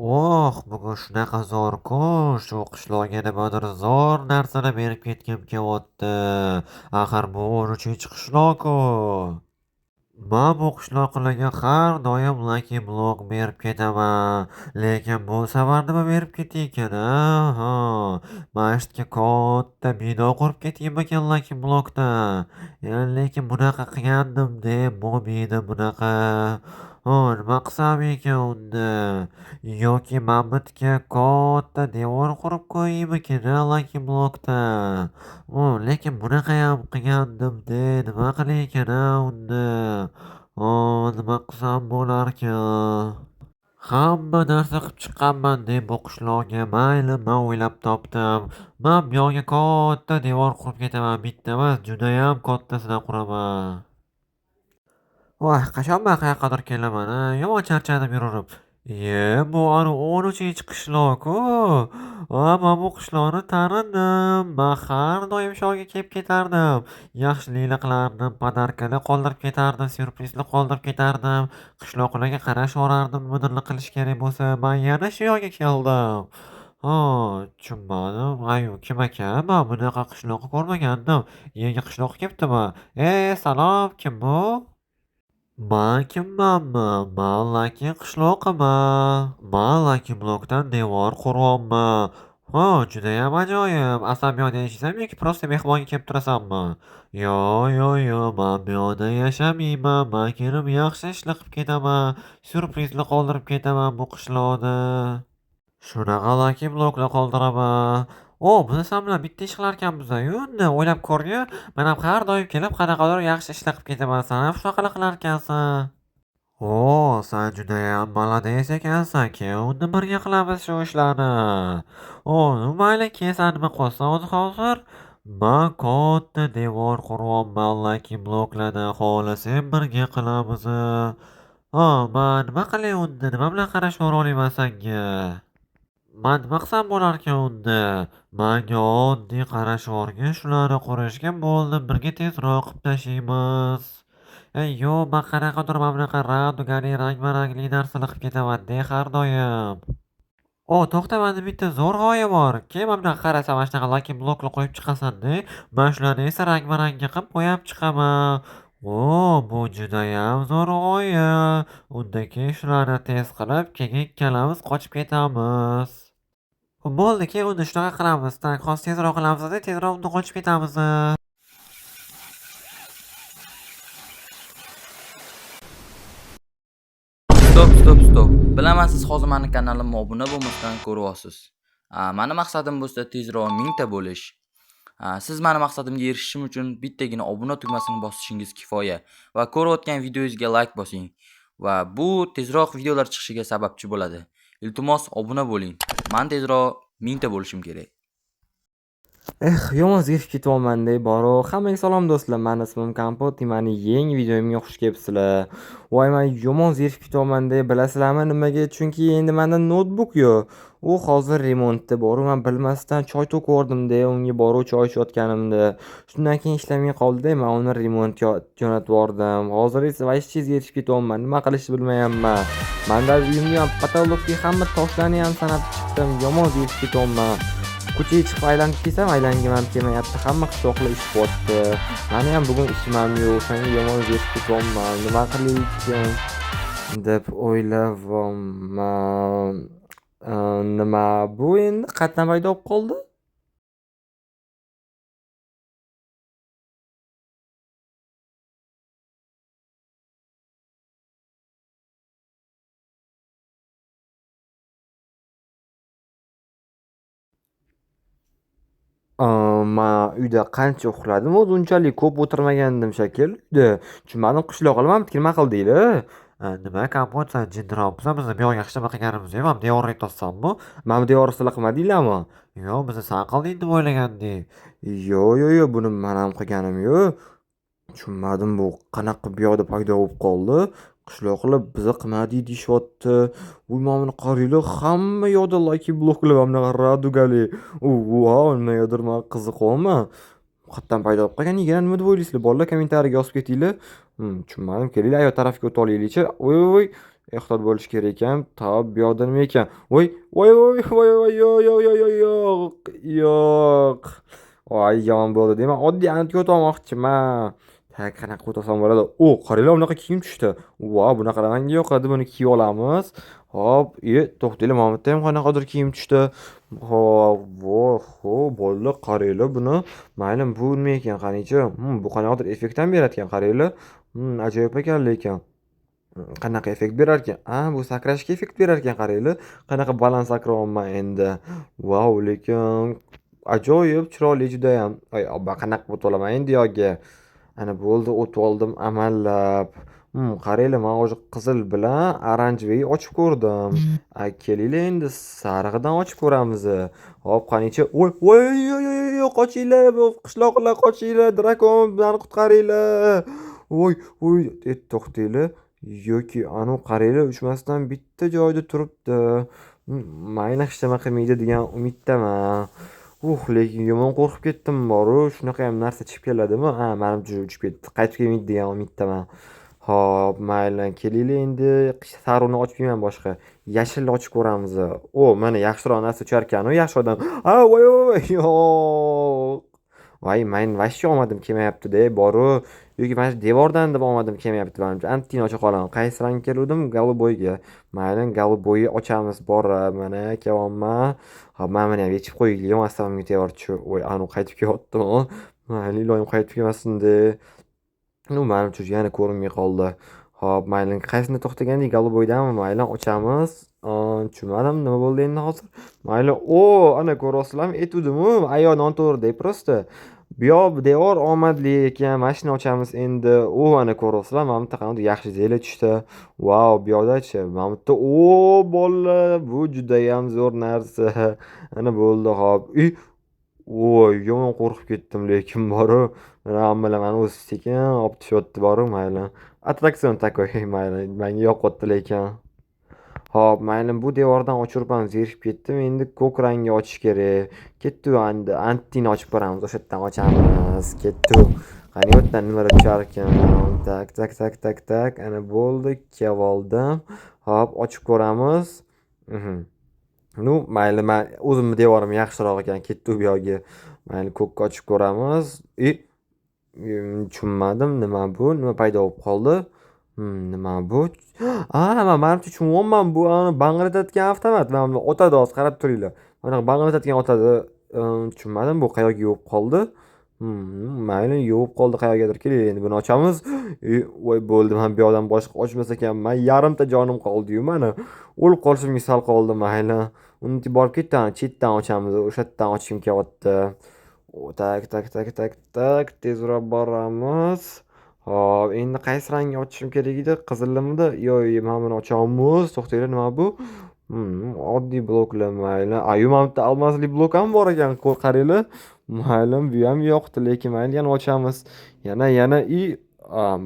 Bugun shunaqa zo'r-ku, shu qishloqqa nimadir zo'r narsalar berib ketgim kelyapti. Axir bu 13-chi qishloq-ku. Men bu qishloqlarga har doim Lucky Block berib ketaman. Lekin bu safar nima berib ketay ekan, ha? Mashitga katta bino qurib ketaymikan Lucky Blockda. Lekin bunaqa qilgandim-da, bu bino bunaqa. Nima qilsam ekan unda? Yoki man bitga katta devor qurib qo'yaymikan Lucky Blockda. Lekin bunaqayam qilgandim-da, nima qilay ekan unda? Nima qilsam bo'larkan? Hamma narsa qilib chiqqanman-da bu qishloqqa. Mayli, men o'ylab topdim. Men bu yoqqa katta devor qurib ketaman. Bitta emas, judayam kattasidan quraman. Qachon men qayoqqadir kelaman, yomon charchadim yurib. Bu ani 13-chi qishloq-ku. Men bu qishloqni tanidim. Men har doim shu yerga kelib ketardim. Yaxshiliklar qilardim, podarkalar qoldirib ketardim, syurprizlar qoldirib ketardim. Qishloqlarga qarashib borardim, nimadirlar qilish kerak bo'lsa, men yana shu yerga keldim. Tushunmadim. Kim ekan? Men bunaqa qishloqni ko'rmagandim. Yangi qishloqqa kelibdimi? Salom, kim bu? Man kimmanmi? Man Lucky qishloqiman. Man Lucky Blockdan devor quryapman. Judayam ajoyib. Asab bu yoqda yashaysanmi yoki prosta mehmonga kelib turasanmi? Yo'q, man bu yoqda yashamayman. Man kelib yaxshi ishlar qilib ketaman. Syurprizlar qoldirib ketaman bu qishloqda. Shunaqa Lucky Blocklar qoldiraman. Bilasan bilan bitta ish qilarkanmiz-yu, unda o'ylab ko'r-yu. Men ham har doim kelib qanaqadir yaxshi ishlar qilib ketaman. Sen ham shunaqalar qilarkansan. Sen judayam malades ekansan. Kel, unda birga qilamiz shu ishlarni. Mayli, sen nima qilasan hozir? Men katta devor quryapman Lucky Blocklardan. Xohlasang birga qilamiz. Men nima qilay unda? Nima bilan qarashib olaman senga? Men nima qilsam bo'larkan unda? Menga oddiy qarashvorgin shularni qurishga bo'ldi. Birga tezroq qilib tashlaymiz. Yo'q, men qanaqadir mana bunaqa radugali rang-barangli narsalar qilib ketaman-da har doim. To'xta, menda bitta zo'r g'oya bor. Kel, mana bunaqa qarasam, mana shunaqa Lucky Blocklar qo'yib chiqasan-da. Men shularni esa rang-barangga qilib qo'yib chiqaman. Bu judayam zo'r g'oya. Unda keyin shularni tez qilib, keyin ikkalamiz qochib ketamiz. Bo'ldi, keyin unda shunaqa qilamiz. Hozir tezroq qilamiz-da, tezroq unda qochib ketamiz. Stop. Bilaman siz hozir meni kanalimga obuna bo'lmasdan ko'ryapsiz. Meni maqsadim bo'lsa tezroq 1000 ta bo'lish. Siz meni maqsadimga erishishim uchun bittagina obuna tugmasini bosishingiz kifoya va ko'rayotgan videoyingizga like bosing va bu tezroq videolar chiqishiga sababchi bo'ladi. Iltimos obuna bo'ling. Men tezroq 1000 ta bo'lishim kerak. Yomon zerikib ketyapman-da baro. Hammaga salom do'stlar. Meni ismim Kompot. Meni yangi videomga xush kelibsizlar. Men yomon zerikib ketyapman-da. Bilasizlarmi nimaga? Chunki endi menda notebook yo'q. U hozir remontda bor. Men bilmasdan choy to'kib unga borib choy ichayotganimda. Shundan keyin ishlamay qoldi-da, men uni remontga jo'natib yubordim. Hozir esa vaychi zerikib ketyapman. Nima qilishni bilmayapman. Menda uyimga patologik hamma toshlarni ham sanab chiqdim. Yomon zerikib ketyapman. Ko'chaga chiqib aylanib kelsam, aylangim ham kelmayapti. Hamma qishloqlar ish qilyapti. Meni ham bugun ishim ham yo'q. O'shanga yomon zerikib ketyapman. Nima qilaykin deb o'ylayapman. Nima bu endi qayerdan paydo bo'lib qoldi? Men uyda qancha uxladim, o'zi unchalik ko'p o'tirmagandim shekilli uyda. Tushunmadim, qishloqlar mana bitta nima qildinglar? Nima Kompot, sen jinniroqmisan? Biz bu yoqqa yaxshi nima qilganimiz yo'q. Men devorni aytyapsanmi? Mana bu devorni sizlar qilmadinglarmi? Yo'q, biz sen qilding deb o'ylagandik. Yo'q, buni men ham qilganim yo'q. Tushunmadim, bu qanaqa bu yoqda paydo bo'lib qoldi. Qishloqlar biza qilmadik deyishyapti. Mana buni qaranglar, hamma yoqda Lucky Blocklar mana bunaqa radugali. Nimagadir men qiziqyapman. Qayerdan paydo bo'lib qolgan ekan, nima deb o'ylaysizlar? Bolalar kommentariyaga yozib ketinglar. Tushunmadim, kelinglar ayo tarafga o'tib olaylikchi. Voy. ehtiyot bo'lish kerak ekan. Top bu yoqda nima ekan? Voy, voy, voy, voy, voy, yo'q, yo'q, yo'q, yo'q, yo'q, yo'q. Voy, yomon bo'ldi deyman. Oddiy antibiot olmoqchiman. Tak, qanaqa qilib olsam bo'ladi? O, qaranglar, bunaqa kiyim tushdi. Vau, bunaqa manga yoqadi. Buni kiyib olamiz. Hop, to'xtanglar, mana bu yerda ham qanaqadir kiyim tushdi. Hop, voh, bo'ldi, qaranglar buni. Mayli, bu nima ekan, qanichi? Bu qanaqadir effekt ham berar ekan, qaranglar. Ajoyib ekan lekin. Qanaqa effekt berar ekan? Bu sakrashga effekt berar ekan, qaranglar. Qanaqa baland sakrayapman endi. Vau, lekin ajoyib chiroyli judayam. Ay, abba qanaqa o't olaman endi yo'g'ga. Ana bo'ldi, o't oldim amallab. Qaranglar, men hozir qizil bilan oranjevый ochib ko'rdim. Kelinglar endi sarig'idan ochib ko'ramiz. Hop, qanichi? Voy, voy, yo'q, yo'q, yo'q, qochinglar, qishloqlar qochinglar, drakon bilan qutqaringlar. Voy, voy, to'xtanglar. Yoki anu qaranglar, uchmasdan bitta joyda turibdi. Mayli, hech nima qilmaydi degan umiddaman. Lekin yomon qo'rqib ketdim boru. Shunaqa ham narsa chiqib keladimi? Manimcha uchib ketdi. Qaytib kelmaydi degan umiddaman. Hop, mayli, kelinglar endi saruni ochib yeyman boshqa. Yashilni ochib ko'ramiz. Mana yaxshiroq narsa uchar ekan-ku, yaxshi odam. Voy, voy, yo'q. Voy, men vashcha olmadim kelmayapti-da, boru. Yoki mana shu devordan deb olmadim kelmayapti menimcha. Antin ocha qolaman. Qaysi rang keluvdim? Голубойga. Mayli, голубой ochamiz borib. Mana kelyapman. Hop, mana ham yechib qo'yaylik. Yo'masam devorchi. Voy, anu qaytib kelyaptimi? Mayli, iloyim qaytib kelmasin-da. Manimcha yana ko'rinmay qoldi. Hop, mayli, qaysini to'xtagandik? Голубойdanmi? Mayli, ochamiz. Tushunmadim, nima bo'ldi endi hozir? Mayli, ana ko'ryapsizlarmi? Etudimi? Ayol noto'g'ri prosta. Bu yoq devor omadli ekan. Mashina ochamiz endi. Ana ko'ryapsizlar, mana bu yerda qanday yaxshi zeli tushdi. Vau, bu yoqda-chi? Mana bu yerda bolalar, bu juda ham zo'r narsa. Ana bo'ldi, hop. Voy, yomon qo'rqib ketdim lekin boru. Hammalar meni o'zi sekin olib tushyapti boru, mayli. Attraksion takoy, mayli. Menga yoqyapti lekin. Hop, mayli, bu devordan ochirib zerikib ketdim. Endi ko'k rangga ochish kerak. Ketdi endi antin ochib ko'ramiz. O'sha yerdan ochamiz. Ketdi. Qani bu yerdan nimalar tushar ekan? Tak, tak, tak, tak, tak. Ana bo'ldi, kelib oldim. Hop, ochib ko'ramiz. Mayli, men o'zimni devorim yaxshiroq ekan. Ketdi bu yoqqa. Mayli, ko'kka ochib ko'ramiz. Tushunmadim, nima bu? Nima paydo bo'lib qoldi? Nima bu? Menimcha tushunyapman, bu bang'iratadigan avtomat. Mana o'tadi, hozir qarab turinglar. Mana bang'iratadigan o'tadi. Tushunmadim, bu qayerga yuvib qoldi? Mayli, yuvib qoldi qayergadir. Keling, endi buni ochamiz. Voy, bo'ldi, men bu yoqdan boshqa ochmas ekanman. Yarimta jonim qoldi-yu mana. O'lib qolishimga sal qoldi, mayli. Uni borib ketdan, chetdan ochamiz. O'sha yerdan ochishim kelyapti. Tak, tak, tak, tak, tak. Tezroq boramiz. Hop, endi qaysi rangga ochishim kerak edi? Qizillimidi? Yo'q, mana buni ochamiz. To'xtanglar, nima bu? Oddiy bloklar, mayli. Mana bu yerda almasli blok ham bor ekan, qaranglar. Mayli, bu ham yo'qdi, lekin mayli, yana ochamiz. Yana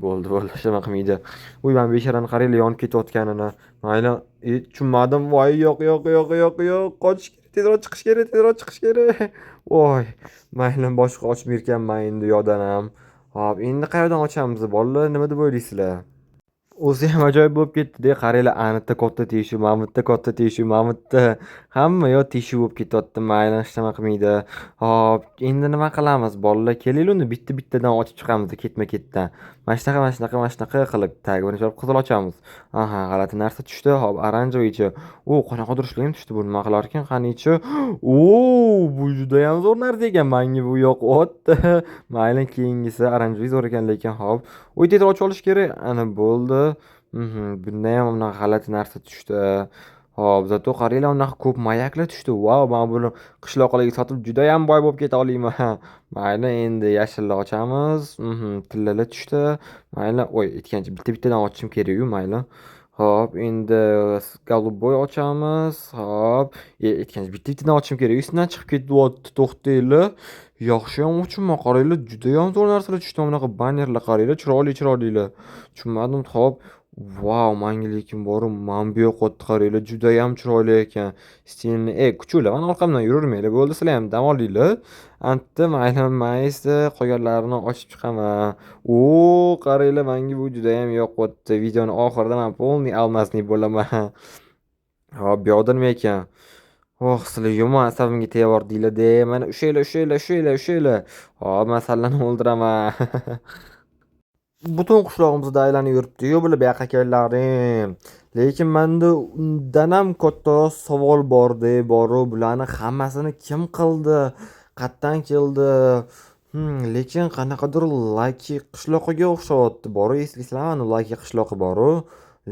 bo'ldi, shama qilmaydi. Men besharani qaranglar, yonib ketayotganini. Mayli, tushunmadim. Voy, yo'q, yo'q, yo'q, yo'q, yo'q. Qochish kerak, tezroq chiqish kerak, tezroq chiqish kerak. Voy, mayli, boshqa ochmayotganman endi yo'dan ham. Hop, endi qayerdan ochamiz, bolalar? Nima deb o'ylaysizlar? O'zi ham ajoyib bo'lib ketdi-da. Qaranglar, anita katta teshuv, mana bu yerda katta teshuv, mana bu yerda hamma yoq teshuv bo'lib ketyapti. Mayli, hech nima qilmaydi. Hop, endi nima qilamiz bolalar? Kelinglar, uni bitta-bittadan ochib chiqamiz ketma-ketdan. Mana shunaqa qilib, tag birinchi olib qizil ochamiz. G'alati narsa tushdi. Hop, oranjeviychi. Qanaqadir ishlar ham tushdi. Bu nima qilar ekan? Qanichi? Bu juda ham zo'r narsa ekan. Menga bu yoqyapti. Mayli, keyingisi oranjeviy zo'r ekan lekin. Hop, tezroq ochib olish kerak. Ana bo'ldi. Bunda ham unaqa g'alati narsa tushdi. Hop, zato qaranglar, unaqa ko'p mayaklar tushdi. Vau, men buni qishloqlarga sotib juda ham boy bo'lib keta olaman. Mayli, endi yashilni ochamiz. Tillalar tushdi. Mayli, aytgancha bitta-bittadan ochishim kerak-ku, mayli. Hop, endi голубой ochamiz. Hop, aytgancha bitta-bittadan ochishim kerak. Ustidan chiqib ketyapti, to'xtanglar. Yaxshi ham ochibman, qaranglar, juda ham zo'r narsalar tushdi. Bunaqa bannerlar qaranglar, chiroyli-chiroylilar. Tushunmadim. Hop, Vau, manga lekin borib mana bu yoqqa qaranglar, judayam chiroyli ekan. Stilni, kuchinglar, mana orqamdan yuravermanglar, bo'ldi, sizlar ham dam olinglar. Antda mayli, man esa qolganlarini ochib chiqaman. Qaranglar, menga bu judayam yoqyapti. Videoni oxirida men полный almasnik bo'laman. Hop, bu yoqda nima ekan? Sizlar yomon asabimga tegayapdinglar-da. Mana ushanglar. Hop, man sizlarni o'ldiraman. Butun qishlog'imizda aylanib yuribdi-yu bular baqakallarim. Lekin menda undanam katta savol bor-da, bularni hammasini kim qildi? Qayerdan keldi? Lekin qanaqadir Lucky qishloqiga o'xshayapti. Eslasizlar, mana Lucky qishlog'i bor-u.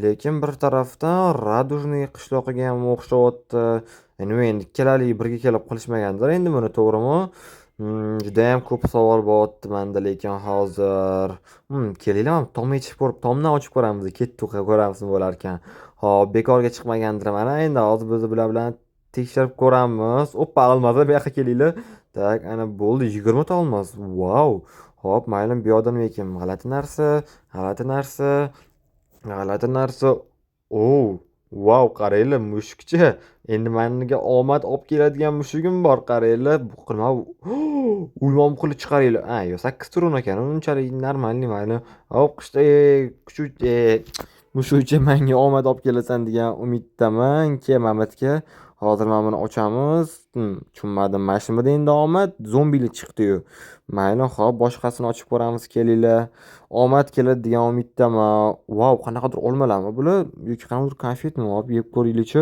Lekin bir tarafdan Radujniy qishloqiga ham o'xshayapti. Nima endi ikkalalik birga kelib qilishmagandir endi buni, to'g'rimi? Judayam ko'p savol bo'lyapti menda lekin hozir. Kelinglar, mana tomni tomdan ochib ko'ramiz. Ketdik, ko'ramiz nima bo'larkan. Hop, bekorga chiqmagandir mana. Endi hozir biz bular bilan tekshirib ko'ramiz. Oppa, olmasa bu yoqqa kelinglar. Tak, ana bo'ldi, 20 ta olmos. Vau. Hop, mayli, bu yoqda nima ekan? G'alati narsa. Vau, qaranglar, mushukcha. Endi menga omad olib keladigan mushugim bor, qaranglar. Bu nima? Ulmon qilib chiqaringlar. Yo, 8 turun ekan. Unchalik normalniy mayli. Hop, qishda mushukcha menga omad olib kelasan degan umiddaman. Mamatga. Hozir mana buni ochamiz. Tushunmadim. Mashinada endi omad zombilar chiqdi-yu. Mayli, hop, boshqasini ochib ko'ramiz, kelinglar. Omad keladi degan umiddaman. Vau, qanaqadir olmalarmi bular? Yoki qanaqadir konfetmi? Hop, yeb ko'ringlar-chi.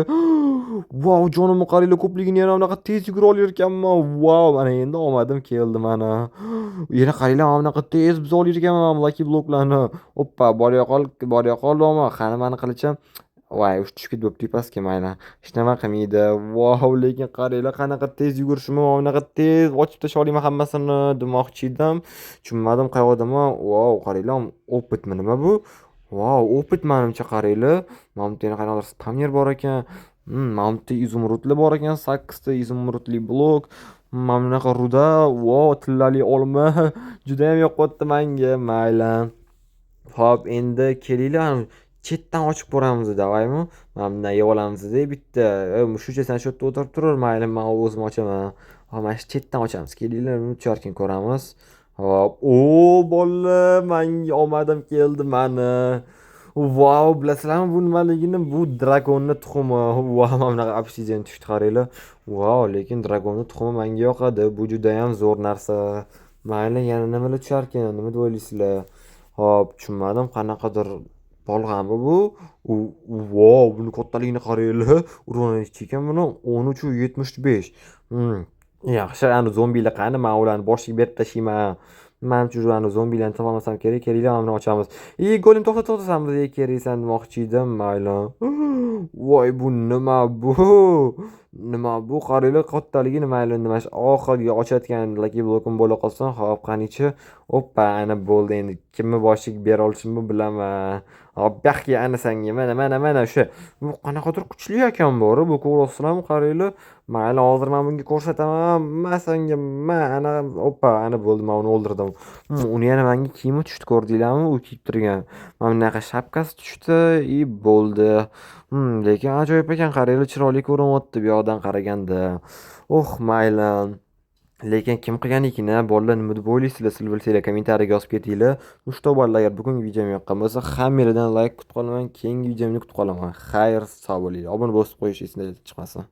Vau, jonimni qaranglar, ko'pligini yana bunaqa tez yugura olar ekanman. Vau, mana endi omadim keldi mana. Yana qaranglar, mana bunaqa tez biz olar ekanman Lucky bloklarni. Oppa, bor yo'qol, qani mani qilichim. Voy, tushib ketibdi pastga, mayli. Hech nima qilmaydi. Vau, lekin qaranglar, qanaqa tez yugurishim, mana bunaqa tez ochib tashlamayman hammasini demoqchi edim. Tushunmadim qayoqdaman. Vau, qaranglar, opitmi nima bu? Vau, opit menimcha, qaranglar. Mana bu yerda qanaqadir spamner bor ekan. Mana bu izumrudlar bor ekan, 8 ta izumrudli blok. Mana bunaqa ruda, vau, tillali olma. Juda ham yoqyapti menga, mayli. Hop, endi kelinglar, chetdan ochib ko'ramiz, davaymi? Mana bundan yeb olamiz-da bitta. Mushukcha sen shu yerda o'tirib tur, mayli, men o'zim ochaman. Hop, mana shu chetdan ochamiz. Kelinglar, uni tushar ko'ramiz. Hop, bolalar, menga omadim keldi mani. Vau, bilasizlarmi bu nimaligini? Bu dragonni tuxumi. Vau, mana bunaqa obsidian tushdi, qaranglar. Vau, lekin dragonni tuxumi menga yoqadi. Bu juda ham zo'r narsa. Mayli, yana nimalar tushar ekan? Nima deb o'ylaysizlar? Hop, tushunmadim, qanaqadir bolg'ami bu? Vau, buni kattaligini qaranglar. Urinchi ekan buni 13.75. Yaxshi, ana zombilar qani? Men ularni boshiga berib tashlayman. Menimcha ularni zombilarni topolmasam kerak. Kelinglar, mana buni ochamiz. Golim, to'xta, sen bizga keraksan demoqchi edim, mayli. Voy, bu nima bu? Qaranglar, kattaligini, mayli, nima oxirgi ochayotgan Lucky blokim bo'la qolsin. Hop, qanichi? Oppa, ana bo'ldi endi. Kimni boshiga bera olishimni bilaman. Hop, baxtga ana senga. Mana o'sha. Bu qanaqadir kuchli ekan bor, bu ko'rasizlarmi? Qaranglar. Mayli, hozir men bunga ko'rsataman. Senga, ana, oppa, ana bo'ldi, men uni o'ldirdim. Uni yana menga kiyimi tushdi, ko'rdinglarmi? U kiyib turgan. Mana bunaqa shapkasi tushdi, bo'ldi. Lekin ajoyib ekan, qaranglar, chiroyli ko'rinyapti bu yoqdan qaraganda. Mayli. Lekin kim qilgan ekan, bolalar, nima deb o'ylaysizlar? Sizlar bilsanglar kommentariyaga yozib ketinglar. Nushta bolalar, agar bugungi videom yoqqan bo'lsa, hammalardan like kutib qolaman, keyingi videomni kutib qolaman. Xayr, sog' bo'linglar. Obuna bo'lib qo'yish esingizdan chiqmasin.